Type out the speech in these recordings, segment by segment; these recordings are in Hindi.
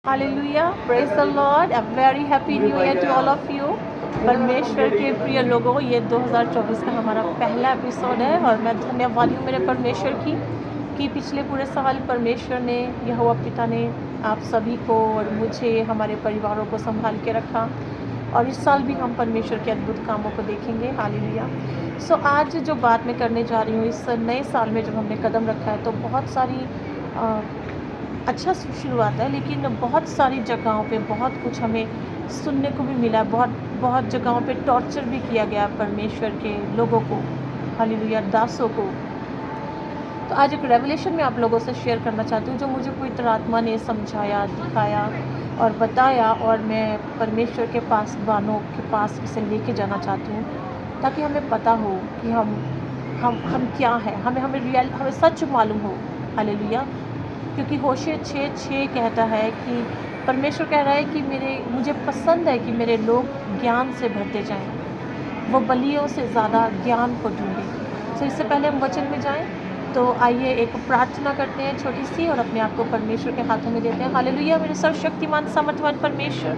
Hallelujah, praise the Lord, a very happy new year to all of you. परमेश्वर के प्रिय लोगों, ये 2024 का हमारा पहला एपिसोड है और मैं धन्यवादी हूँ मेरे परमेश्वर की कि पिछले पूरे साल परमेश्वर ने, यहोवा पिता ने आप सभी को और मुझे, हमारे परिवारों को संभाल के रखा और इस साल भी हम परमेश्वर के अद्भुत कामों को देखेंगे। हालेलुया। सो आज जो बात मैं करने जा रही हूँ, इस नए साल में जब हमने कदम रखा है तो बहुत सारी अच्छा शुरुआत है, लेकिन बहुत सारी जगहों पे बहुत कुछ हमें सुनने को भी मिला। बहुत बहुत जगहों पे टॉर्चर भी किया गया परमेश्वर के लोगों को, हालेलुया, दासों को। तो आज एक रेवलेशन में आप लोगों से शेयर करना चाहती हूँ जो मुझे पवित्र आत्मा ने समझाया, दिखाया और बताया, और मैं परमेश्वर के पास, बानों के पास इसे लेके जाना चाहती हूँ ताकि हमें पता हो कि हम क्या है, हमें सच मालूम हो। हालेलुया। क्योंकि होशे 6:6 कहता है कि परमेश्वर कह रहा है कि मुझे पसंद है कि मेरे लोग ज्ञान से भरते जाएं, वो बलियों से ज़्यादा ज्ञान को ढूंढें। तो इससे पहले हम वचन में जाएं, तो आइए एक प्रार्थना करते हैं छोटी सी और अपने आप को परमेश्वर के हाथों में देते हैं। हालेलुया। मेरे सर्वशक्तिमान समर्थवान परमेश्वर,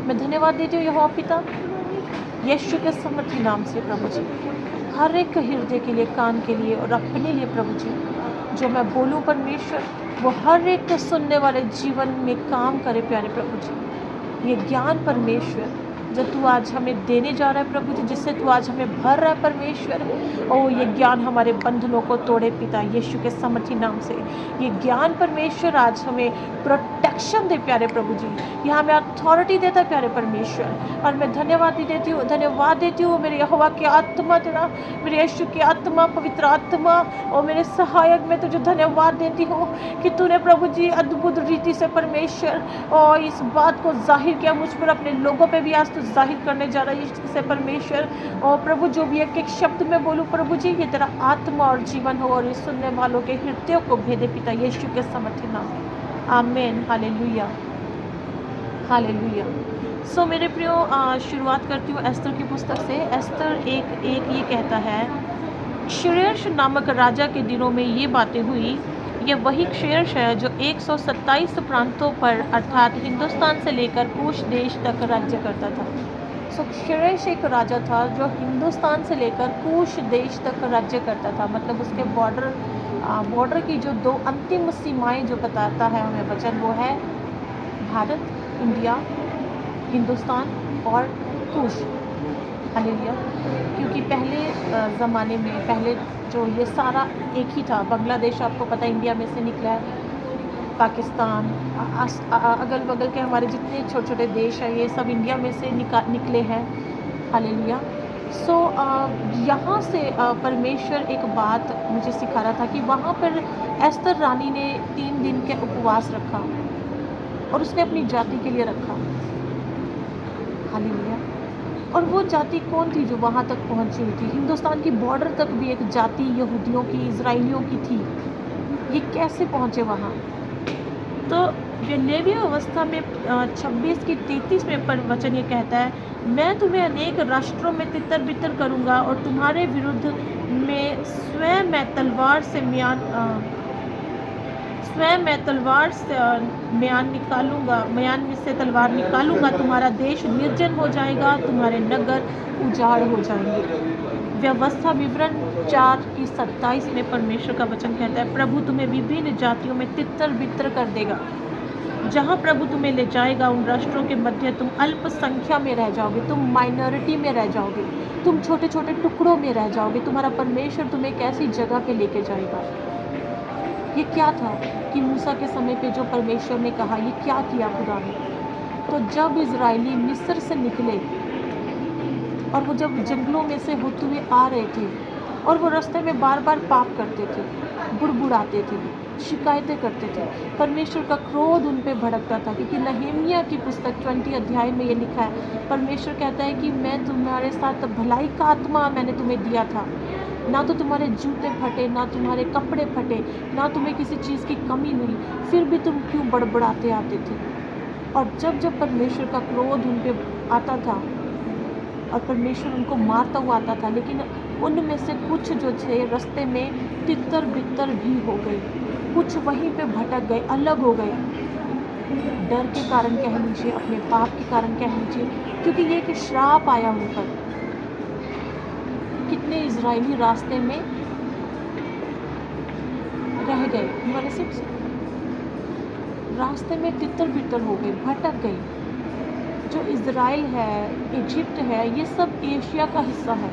मैं धन्यवाद देती हूँ यहोवा पिता, यीशु के समर्थी नाम से प्रभु जी, हर एक हृदय के लिए, कान के लिए और अपने लिए प्रभु जी, जो मैं बोलूँ परमेश्वर वो हर एक सुनने वाले जीवन में काम करे प्यारे प्रभु जी। ये ज्ञान परमेश्वर जो तू आज हमें देने जा रहा है प्रभु जी, जिससे तू आज हमें भर रहा है परमेश्वर, ओ ये ज्ञान हमारे बंधनों को तोड़े पिता यीशु के समर्थी नाम से। ये ज्ञान परमेश्वर आज हमें प्रोटेक्शन दे प्यारे प्रभु जी, ये हमें अथॉरिटी देता है प्यारे परमेश्वर। और मैं धन्यवाद देती हूँ मेरे यहोवा की आत्मा, तेरा मेरे यीशु की आत्मा, पवित्र आत्मा और मेरे सहायक, मैं तुझे धन्यवाद देती हूँ कि तूने प्रभु जी अद्भुत रीति से परमेश्वर और इस बात को जाहिर किया मुझ पर, अपने लोगों पे भी आज तो जाहिर करने जा रहा है इससे परमेश्वर। और प्रभु जो भी एक एक शब्द में बोलूँ प्रभु जी, ये तेरा आत्मा और जीवन हो और इस सुनने वालों के हृदयों को भेदे पिता यीशु के समर्थी नाम। आमीन। Hallelujah, hallelujah. सो मेरे प्रियो, शुरुआत करती हूँ एस्तर की पुस्तक से। एस्तर एक ये कहता है, क्षयर्ष नामक राजा के दिनों में ये बातें हुई। ये वही क्षयर्ष है जो 127 प्रांतों पर अर्थात हिंदुस्तान से लेकर कूश देश तक राज्य करता था। सो क्षयर्ष एक राजा था जो हिंदुस्तान से लेकर कूश देश तक राज्य करता था। मतलब उसके बॉर्डर की जो दो अंतिम सीमाएं जो बताता है हमें वचन, वो है भारत, इंडिया, हिंदुस्तान और कूश। हालेलुया। क्योंकि पहले ज़माने में, पहले जो ये सारा एक ही था। बांग्लादेश आपको पता है इंडिया में से निकला है, पाकिस्तान, अगल बगल के हमारे जितने छोटे छोटे देश हैं ये सब इंडिया में से निकले हैं। हालेलुया। सो यहाँ से परमेश्वर एक बात मुझे सिखा रहा था कि वहाँ पर एस्तर रानी ने 3 दिन के उपवास रखा और उसने अपनी जाति के लिए रखा। हालेलुया। और वो जाति कौन थी जो वहाँ तक पहुँची हुई थी? हिंदुस्तान की बॉर्डर तक भी एक जाति यहूदियों की, इजराइलियों की थी। ये कैसे पहुँचे वहाँ? तो लेवी अवस्था में 26 की 33 में पर वचन ये कहता है, मैं तुम्हें अनेक राष्ट्रों में तितर बितर करूँगा और तुम्हारे विरुद्ध में स्वयं मैं तलवार से म्यान से तलवार निकालूंगा। तुम्हारा देश निर्जन हो जाएगा, तुम्हारे नगर उजाड़ हो जाएंगे। व्यवस्था विवरण 4 की 27 में परमेश्वर का वचन कहता है, प्रभु तुम्हें विभिन्न जातियों में तितर बितर कर देगा। जहाँ प्रभु तुम्हें ले जाएगा उन राष्ट्रों के मध्य तुम अल्पसंख्या में रह जाओगे, तुम माइनॉरिटी में रह जाओगे, तुम छोटे छोटे टुकड़ों में रह जाओगे। तुम्हारा परमेश्वर तुम्हें एक ऐसी जगह पे लेके जाएगा। ये क्या था कि मूसा के समय पे जो परमेश्वर ने कहा, ये क्या किया खुदा ने? तो जब इजरायली मिस्र से निकले और वो जब जंगलों में से होते हुए आ रहे थे और वो रास्ते में बार बार पाप करते थे, बुड़बुड़ाते थे, शिकायतें करते थे, परमेश्वर का क्रोध उन पे भड़कता था। क्योंकि नहम्याह की पुस्तक 20 अध्याय में ये लिखा है, परमेश्वर कहता है कि मैं तुम्हारे साथ भलाई का आत्मा मैंने तुम्हें दिया था, ना तो तुम्हारे जूते फटे, ना तुम्हारे कपड़े फटे, ना तुम्हें किसी चीज़ की कमी हुई, फिर भी तुम क्यों बड़बड़ाते आते थे? और जब परमेश्वर का क्रोध उन पे आता था और परमेश्वर उनको मारता हुआ आता था, लेकिन उनमें से कुछ जो थे रास्ते में तितर बितर भी हो गए, कुछ वहीं पे भटक गए, अलग हो गए। डर के कारण कह लीजिए, अपने पाप के कारण कह लीजिए, क्योंकि ये एक श्राप आया उन पर। कितने इजरायली रास्ते में रह गए, रास्ते में तितर बितर हो गए, भटक गए। जो इज़राइल है, इजिप्ट है, ये सब एशिया का हिस्सा है।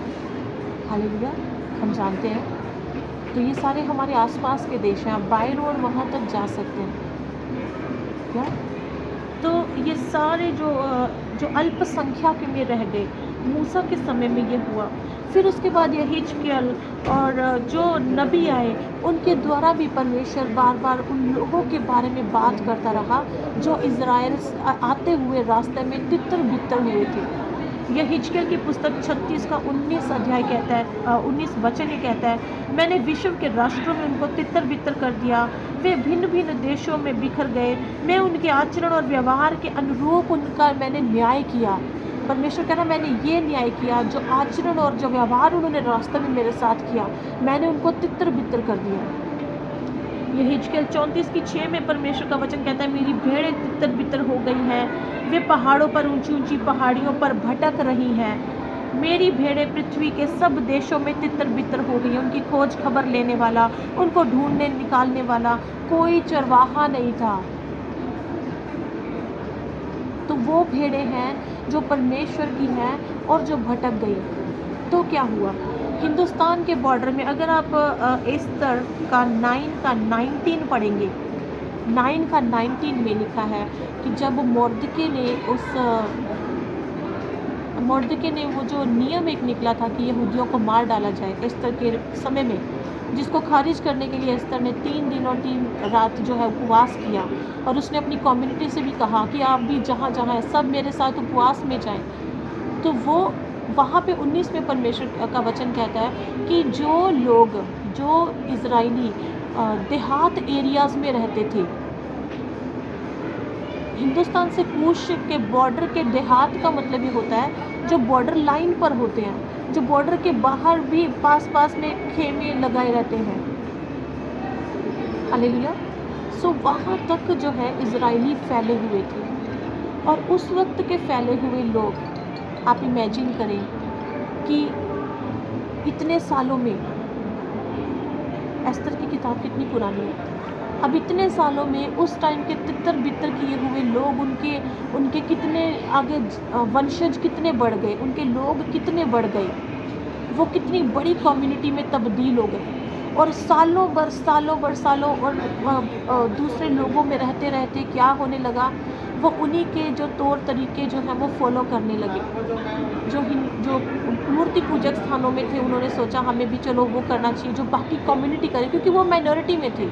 हालेलुया, हम जानते हैं। तो ये सारे हमारे आसपास के देश हैं, आप बाय रोड वहाँ तक जा सकते हैं क्या। तो ये सारे जो अल्पसंख्यक में रह गए, मूसा के समय में ये हुआ। फिर उसके बाद ये हिजकियल और जो नबी आए, उनके द्वारा भी परमेश्वर बार बार उन लोगों के बारे में बात करता रहा जो इज़राइल आते हुए रास्ते में तितर बितर हुए थे। यह हिजकियल की पुस्तक 36 का 19 अध्याय कहता है, 19 वचन ये कहता है, मैंने विश्व के राष्ट्रों में उनको तितर बितर कर दिया, वे भिन्न भिन्न देशों में बिखर गए, मैं उनके आचरण और व्यवहार के अनुरूप उनका मैंने न्याय किया। परमेश्वर कह रहा, मैंने ये न्याय किया, जो आचरण और जो व्यवहार उन्होंने रास्ते में मेरे साथ किया, मैंने उनको तितर बितर कर दिया। ये हिजकियल 34 की 6 में परमेश्वर का वचन कहता है, मेरी भेड़ें तितर बितर हो गई हैं, वे पहाड़ों पर, ऊंची ऊंची पहाड़ियों पर भटक रही हैं। मेरी भेड़ें पृथ्वी के सब देशों में तितर बितर हो गई हैं। उनकी खोज खबर लेने वाला, उनको ढूंढने निकालने वाला कोई चरवाहा नहीं था। तो वो भेड़ें हैं जो परमेश्वर की हैं और जो भटक गई। तो क्या हुआ, हिंदुस्तान के बॉर्डर में अगर आप एस्तर का 9 का 19 पढ़ेंगे, 9 का 19 में लिखा है कि जब मोर्दके ने वो जो नियम एक निकला था कि यहूदियों को मार डाला जाए एस्तर के समय में, जिसको खारिज करने के लिए एस्तर ने 3 दिन और 3 रात जो है उपवास किया, और उसने अपनी कम्युनिटी से भी कहा कि आप भी जहाँ जहाँ है सब मेरे साथ उपवास में जाएं। तो वो वहाँ पे 19 में परमेश्वर का वचन कहता है कि जो इज़राइली देहात एरियाज़ में रहते थे, हिंदुस्तान से कूश के बॉर्डर के देहात का मतलब ये होता है जो बॉर्डर लाइन पर होते हैं, जो बॉर्डर के बाहर भी पास में खेमे लगाए रहते हैं। हालेलुया। सो वहाँ तक जो है इज़राइली फैले हुए थे, और उस वक्त के फैले हुए लोग, आप इमेजिन करें कि इतने सालों में, एस्तर की किताब कितनी पुरानी है, अब इतने सालों में उस टाइम के तितर बितर किए हुए लोग, उनके कितने आगे वंशज कितने बढ़ गए, उनके लोग कितने बढ़ गए, वो कितनी बड़ी कम्युनिटी में तब्दील हो गए, और सालों और दूसरे लोगों में रहते रहते क्या होने लगा, वो उन्हीं के जो तौर तरीके जो हैं वो फॉलो करने लगे। जो मूर्ति पूजक स्थानों में थे, उन्होंने सोचा हमें भी चलो वो करना चाहिए जो बाकी कम्युनिटी करे, क्योंकि वो माइनॉरिटी में थे।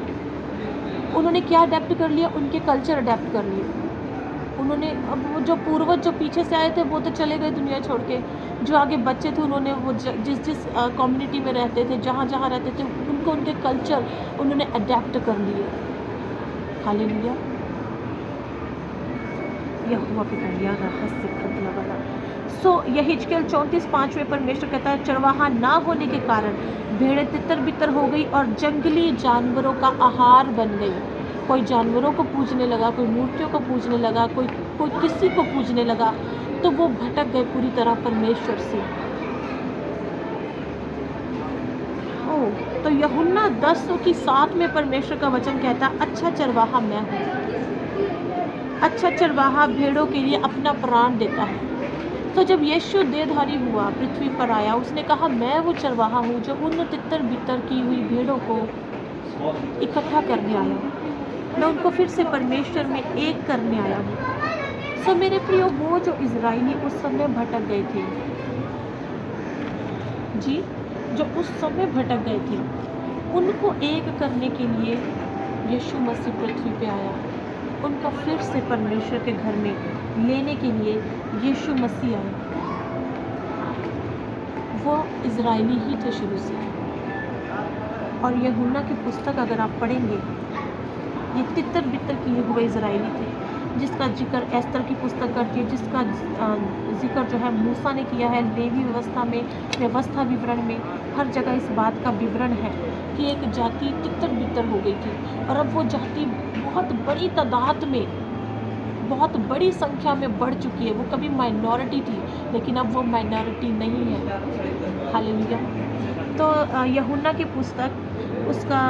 उन्होंने क्या अडेप्ट कर लिया, उनके कल्चर अडेप्ट कर लिए उन्होंने। अब वो जो पूर्वज जो पीछे से आए थे वो तो चले गए दुनिया छोड़ के, जो आगे बच्चे थे उन्होंने वो जिस कम्युनिटी में रहते थे, जहाँ रहते थे, उनके कल्चर उन्होंने अडेप्ट कर लिए। हालेलुया। यहोवा पिता याद रहस्य खतला वाला। सो यह हिजकियल 34:5 में परमेश्वर कहता है, चरवाहा ना होने के कारण भेड़ें तितर बितर हो गई और जंगली जानवरों का आहार बन गई। कोई जानवरों को पूजने लगा, कोई मूर्तियों को पूजने लगा, कोई किसी को पूजने लगा, तो वो भटक गए पूरी तरह परमेश्वर से। तो यूहन्ना 10:7 में परमेश्वर का वचन कहता, अच्छा चरवाहा मैं हूँ। अच्छा चरवाहा भेड़ों के लिए अपना प्राण देता है। तो जब यीशु देहधारी हुआ, पृथ्वी पर आया, उसने कहा, मैं वो चरवाहा हूँ जो उन तितर बितर की हुई भेड़ों को इकट्ठा करने आया हूँ। मैं उनको फिर से परमेश्वर में एक करने आया हूँ। सो मेरे प्रियो, वो जो इज़राइली उस समय भटक गए थे जी, जो उस समय भटक गए थे, उनको एक करने के लिए यीशु मसीह पृथ्वी पे आया। उनको फिर से परमेश्वर के घर में लेने के लिए यीशु मसीह आए। वो इज़राइली ही थे शुरू से, और यूहन्ना की पुस्तक अगर आप पढ़ेंगे, ये तितर बितर किए हुए इज़राइली थे, जिसका जिक्र एस्तर की पुस्तक करती है, जिसका जिक्र जो है मूसा ने किया है लेवी व्यवस्था विवरण में। हर जगह इस बात का विवरण है कि एक जाति तितर बितर हो गई थी, और अब वो जाति बहुत बड़ी तादाद में बहुत बड़ी संख्या में बढ़ चुकी है। वो कभी माइनॉरिटी थी लेकिन अब वो माइनॉरिटी नहीं है। हालेलुया। तो यूहन्ना की पुस्तक उसका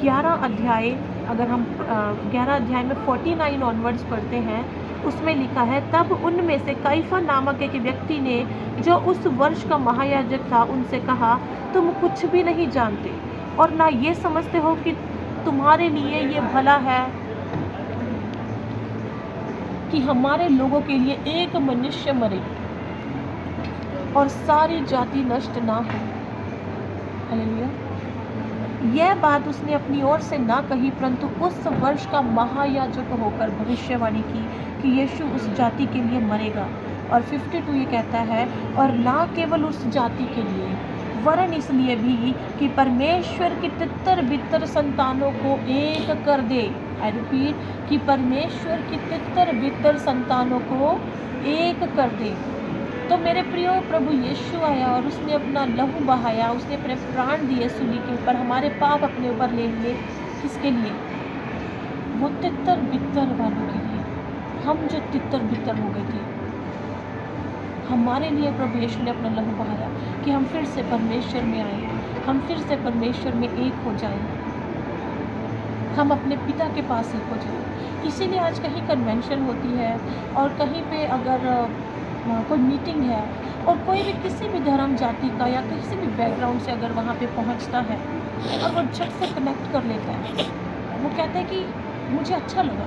11 अध्याय, अगर हम 11 अध्याय में 49 ऑनवर्ड्स पढ़ते हैं, उसमें लिखा है, तब उनमें से कैफा नामक एक व्यक्ति ने जो उस वर्ष का महायाजक था उनसे कहा, तुम कुछ भी नहीं जानते और ना ये समझते हो कि तुम्हारे लिए ये भला है कि हमारे लोगों के लिए एक मनुष्य मरे और सारी जाति नष्ट ना हो। हालेलुया। यह बात उसने अपनी ओर से ना कही, परंतु उस वर्ष का महायाजक होकर भविष्यवाणी की कि यीशु उस जाति के लिए मरेगा। और 52 ये कहता है, और ना केवल उस जाति के लिए वरन इसलिए भी कि परमेश्वर की तितर बितर संतानों को एक कर दे। आई रिपीट, कि परमेश्वर की तितर बितर संतानों को एक कर दे। तो मेरे प्रियो, प्रभु यीशु आया और उसने अपना लहू बहाया, उसने अपने प्राण दिए सूली के ऊपर, हमारे पाप अपने ऊपर ले लिए। किसके लिए? वो तितर बितर वालों के लिए, हम जो तितर बितर हो गए थे, हमारे लिए प्रभु यीशु ने अपना लहू बहाया कि हम फिर से परमेश्वर में आए, हम फिर से परमेश्वर में एक हो जाएं, हम अपने पिता के पास एक हो जाएं। इसीलिए आज कहीं कन्वेंशन होती है और कहीं पे अगर कोई मीटिंग है और कोई भी किसी भी धर्म जाति का या किसी भी बैकग्राउंड से अगर वहाँ पे पहुँचता है और वो झट से कनेक्ट कर लेता है, वो कहता है कि मुझे अच्छा लगा,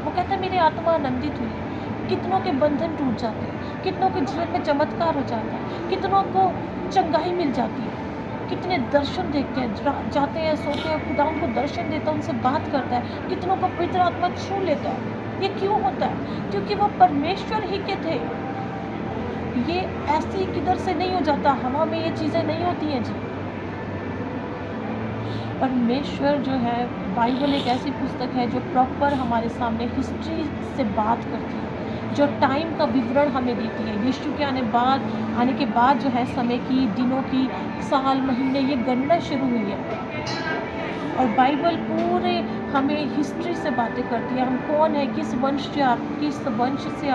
वो कहता है मेरी आत्मा आनंदित हुई। कितनों के बंधन टूट जाते हैं, कितनों के जीवन में चमत्कार हो जाता है, कितनों को चंगाई मिल जाती है, कितने दर्शन देखते हैं, जाते हैं, सोते हैं, खुदा उनको दर्शन देता है, उनसे बात करता है, कितनों को पवित्र आत्मा छू लेता है। ये क्यों होता है? क्योंकि वो परमेश्वर ही के थे। ये ऐसे ही किधर से नहीं हो जाता, हवा में ये चीज़ें नहीं होती हैं जी। परमेश्वर जो है, बाइबल एक ऐसी पुस्तक है जो प्रॉपर हमारे सामने हिस्ट्री से बात करती है, जो टाइम का विवरण हमें देती है। यीशु के आने के बाद जो है समय की, दिनों की, साल, महीने, ये गणना शुरू हुई है। और बाइबल पूरे हमें हिस्ट्री से बातें करती है, हम कौन है, किस वंश से आ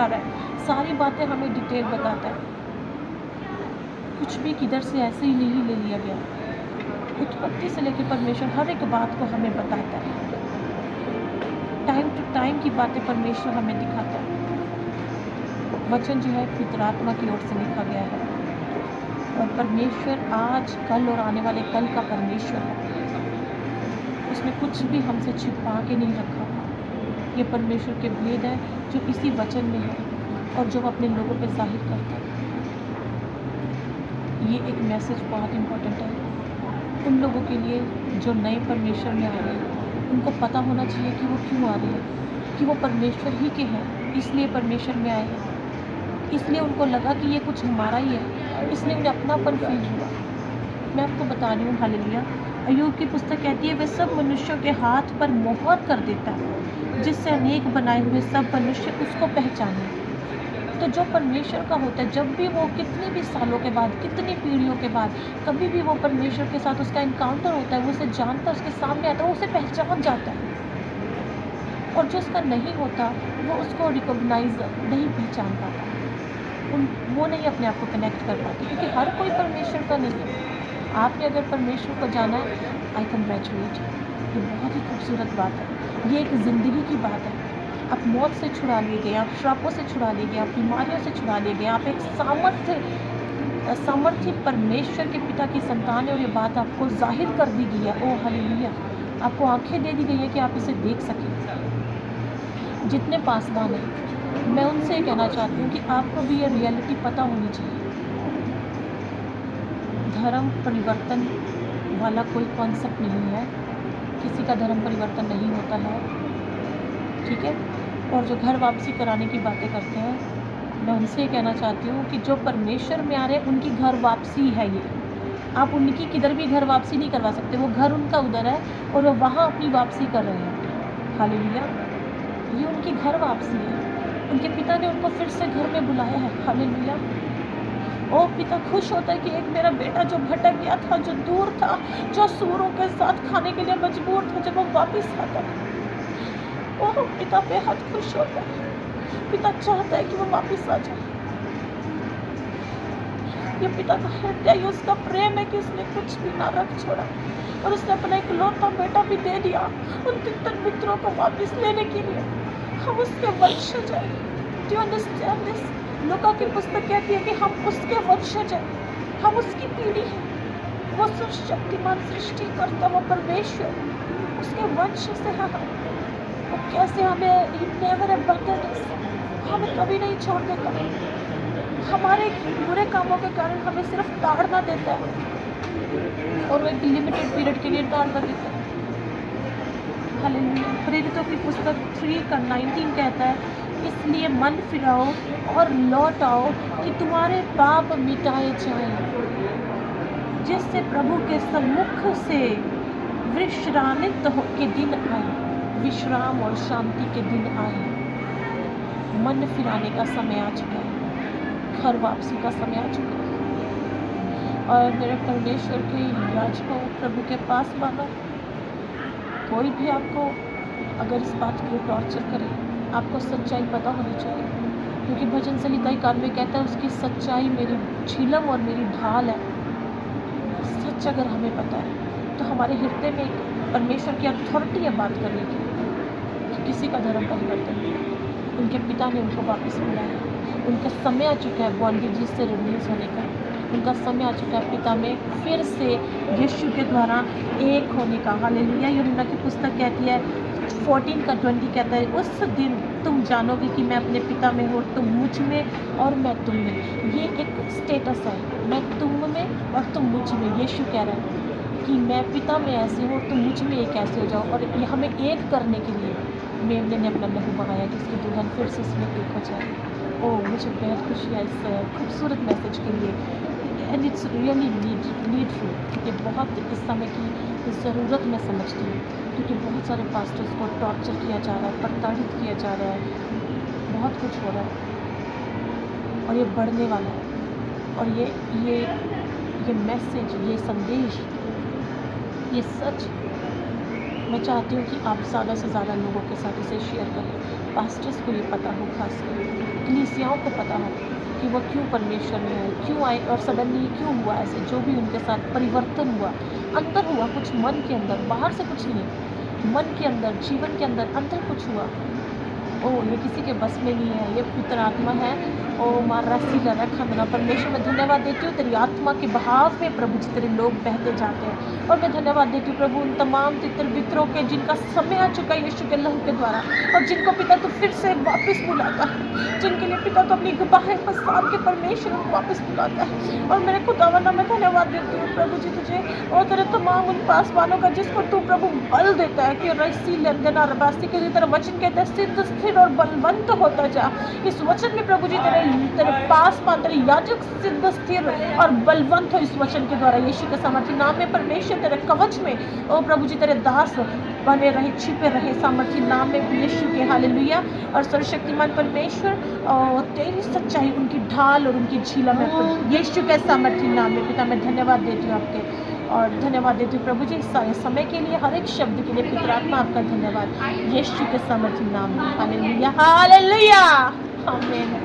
रहा है, सारी बातें हमें डिटेल बताता है। कुछ भी किधर से ऐसे ही नहीं ले लिया गया। उत्पत्ति से लेकर परमेश्वर हर एक बात को हमें बताता है, टाइम टू टाइम की बातें परमेश्वर हमें दिखाता है। वचन जो है पवित्रात्मा की ओर से लिखा गया है और परमेश्वर आज, कल और आने वाले कल का परमेश्वर है। उसमें कुछ भी हमसे छिपा के नहीं रखा। ये परमेश्वर के भेद है जो इसी वचन में है और जो अपने लोगों पे जाहिर करता है। ये एक मैसेज बहुत इम्पोर्टेंट है उन लोगों के लिए जो नए परमेश्वर में आ रहे हैं। उनको पता होना चाहिए कि वो क्यों आ रहे हैं, कि वो परमेश्वर ही के हैं, इसलिए परमेश्वर में आए हैं। इसलिए उनको लगा कि ये कुछ हमारा ही है, इसलिए उन्हें अपनापन फील हुआ। मैं आपको बता रही हूँ, हालेलुया। अय्यूब की पुस्तक कहती है, वे सब मनुष्यों के हाथ पर मोहर कर देता है, जिससे अनेक बनाए हुए सब मनुष्य उसको पहचाने। तो जो परमेश्वर का होता है, जब भी वो कितने भी सालों के बाद, कितनी पीढ़ियों के बाद कभी भी वो परमेश्वर के साथ उसका इनकाउंटर होता है, वो उसे जानता है, उसके सामने आता है, वो उसे पहचान जाता है। और जो उसका नहीं होता वो उसको रिकॉग्नाइज नहीं पहचान पाता, वो नहीं अपने आप को कनेक्ट कर पाते, क्योंकि हर कोई परमेश्वर का नहीं है। आपने अगर परमेश्वर को जाना है, आई कंग्रेचुलेट, ये बहुत ही खूबसूरत बात है। ये एक ज़िंदगी की बात है। आप मौत से छुड़ा लिए गए, आप श्रापों से छुड़ा लिए गए, आप बीमारियों से छुड़ा लिए गए, आप एक सामर्थ्य परमेश्वर के पिता की संतान है और ये बात आपको जाहिर कर दी गई है। Oh hallelujah. आपको आंखें दे दी गई है कि आप इसे देख सकें। जितने पासवान हैं, मैं उनसे ये कहना चाहती हूँ कि आपको भी ये रियलिटी पता होनी चाहिए। धर्म परिवर्तन वाला कोई कॉन्सेप्ट नहीं है, किसी का धर्म परिवर्तन नहीं होता है, ठीक है। और जो घर वापसी कराने की बातें करते हैं, मैं उनसे ये कहना चाहती हूँ कि जो परमेश्वर में आ रहे हैं उनकी घर वापसी है ये। आप उनकी किधर भी घर वापसी नहीं करवा सकते, वो घर उनका उधर है और वो वहाँ अपनी वापसी कर रहे हैं। हालेलुया। ये उनकी घर वापसी है, उनके पिता ने उनको फिर से घर में बुलाया है। हालेलुया। ओ पिता खुश होता है कि एक मेरा बेटा जो भटक गया था, जो दूर था, जो सूरों के साथ खाने के लिए मजबूर था, जब वो वापस आता है। ओह पिता बेहद खुश होता है, पिता चाहता है कि वो वापस आ जाए। ये पिता का हृदय, उसका प्रेम है कि उसने कुछ भी ना रख छोड़ा और उसने अपना इकलौता बेटा भी दे दिया उन तीतर मित्रों को वापस लेने के लिए। हम उसके वंशज हैं। Do you understand this? लूका की पुस्तक कहती है कि हम उसके वंशज हैं, हम उसकी पीढ़ी हैं। वो सर्वशक्तिमान सृष्टिकर्ता, वो परमेश्वर, उसके वंश से हैं हम। वो कैसे हमें नेवर अबंडन अस, हमें कभी नहीं छोड़ देता। हमारे बुरे कामों के कारण हमें सिर्फ ताड़ना देता है और वो एक लिमिटेड पीरियड के लिए ताड़ना देता है। हालेलुया। प्रेरितों की पुस्तक 3:19 कहता है, इसलिए मन फिराओ और लौट आओ कि तुम्हारे पाप मिटाए जाएं, जिससे प्रभु के सम्मुख से विश्रामित के दिन आए, विश्राम और शांति के दिन आए। मन फिराने का समय आ चुका है, घर वापसी का समय आ चुका है। और मेरे परमेश्वर के याजकों, प्रभु के पास मानो, कोई भी आपको अगर इस बात के लिए टॉर्चर करे, आपको सच्चाई पता होनी चाहिए, क्योंकि भजन संहिता 1 में कहता है उसकी सच्चाई मेरी झिलम और मेरी ढाल है। सच अगर हमें पता है तो हमारे हृदय में एक परमेश्वर की अथॉरिटी है बात करने की कि किसी का धर्म परिवर्तन नहीं। उनके पिता ने उनको वापस बुलाया, उनका समय आ चुका है बॉन्डेज से रिलीज होने का, उनका समय आ चुका है पिता में फिर से यीशु के द्वारा एक होने का। हालेलुया। यूहन्ना की पुस्तक कहती है 14:20 कहता है, उस दिन तुम जानोगे कि मैं अपने पिता में हूँ, तुम मुझ में और मैं तुम में। ये एक स्टेटस है, मैं तुम में और तुम मुझ में। यीशु कह रहा है कि मैं पिता में ऐसे हूँ, तुम मुझ में एक ऐसे हो जाओ। और ये हमें एक करने के लिए मेमने ने अपना लहू बहाया कि उसकी दुल्हन फिर से इसमें एक हो जाए। ओह, मुझे बेहद खुशी है इस खूबसूरत मैसेज के लिए। And it's really needful. ये बहुत इस समय की ज़रूरत मैं समझती हूँ, क्योंकि बहुत सारे पास्टर्स को टॉर्चर किया जा रहा है, प्रताड़ित किया जा रहा है, बहुत कुछ हो रहा है और ये बढ़ने वाला है। और ये मैसेज, ये संदेश, ये सच मैं चाहती हूँ कि आप ज़्यादा से ज़्यादा लोगों के साथ इसे शेयर करें। पास्टर्स को ये पता हो, खासकर कलीसियाओं को पता हो कि वो क्यों परमेश्वर में है, क्यों आए और सडनली क्यों हुआ ऐसे। जो भी उनके साथ परिवर्तन हुआ, अंतर हुआ कुछ मन के अंदर, बाहर से कुछ नहीं, मन के अंदर, जीवन के अंदर अंतर कुछ हुआ। ओह, ये किसी के बस में नहीं है, ये पवित्र आत्मा है। ओ मारा सीला रखा मेरा परमेश्वर, मैं धन्यवाद देती हूँ तेरी आत्मा के बहाव में प्रभु जी तेरे लोग बहते जाते हैं। और मैं धन्यवाद देती हूँ प्रभु उन तमाम तितर बितरों के जिनका समय आ चुका है यीशु के लहू के द्वारा, और जिनको पिता तो फिर से वापस बुलाता है, जिनके लिए पिता तो अपनी गवाहें पसार के परमेश्वर को वापस बुलाता है। और मेरे खुदावंदा मैं धन्यवाद देती हूँ प्रभु जी तुझे और तेरे तमाम उन पासवानों का जिसको तू प्रभु बल देता है कि रईसी लेंदना रबासी के तेरा वचन कहता है सिद्ध स्थिर और बलवंत होता जा। इस वचन में प्रभु जी तेरे पासवान, तेरे याजक सिद्ध स्थिर और बलवंत हो इस वचन के द्वारा यीशु के सामर्थी नाम में। परमेश्वर तेरे कवच में ओ प्रभु जी तेरे दास बने रहे, छिपे रहे सामर्थी नाम में यीशु के। हालेलुया। और सर्वशक्तिमान परमेश्वर तेरी सच्चाई उनकी ढाल और उनकी झीलम है यीशु के सामर्थी नाम में। पिता मैं धन्यवाद देती हूँ आपके, और धन्यवाद देती हूँ प्रभु जी इस सारे समय के लिए, हर एक शब्द के लिए पिता आत्मा आपका धन्यवाद यीशु के सामर्थी नाम में। हालेलुया, हालेलुया, आमीन।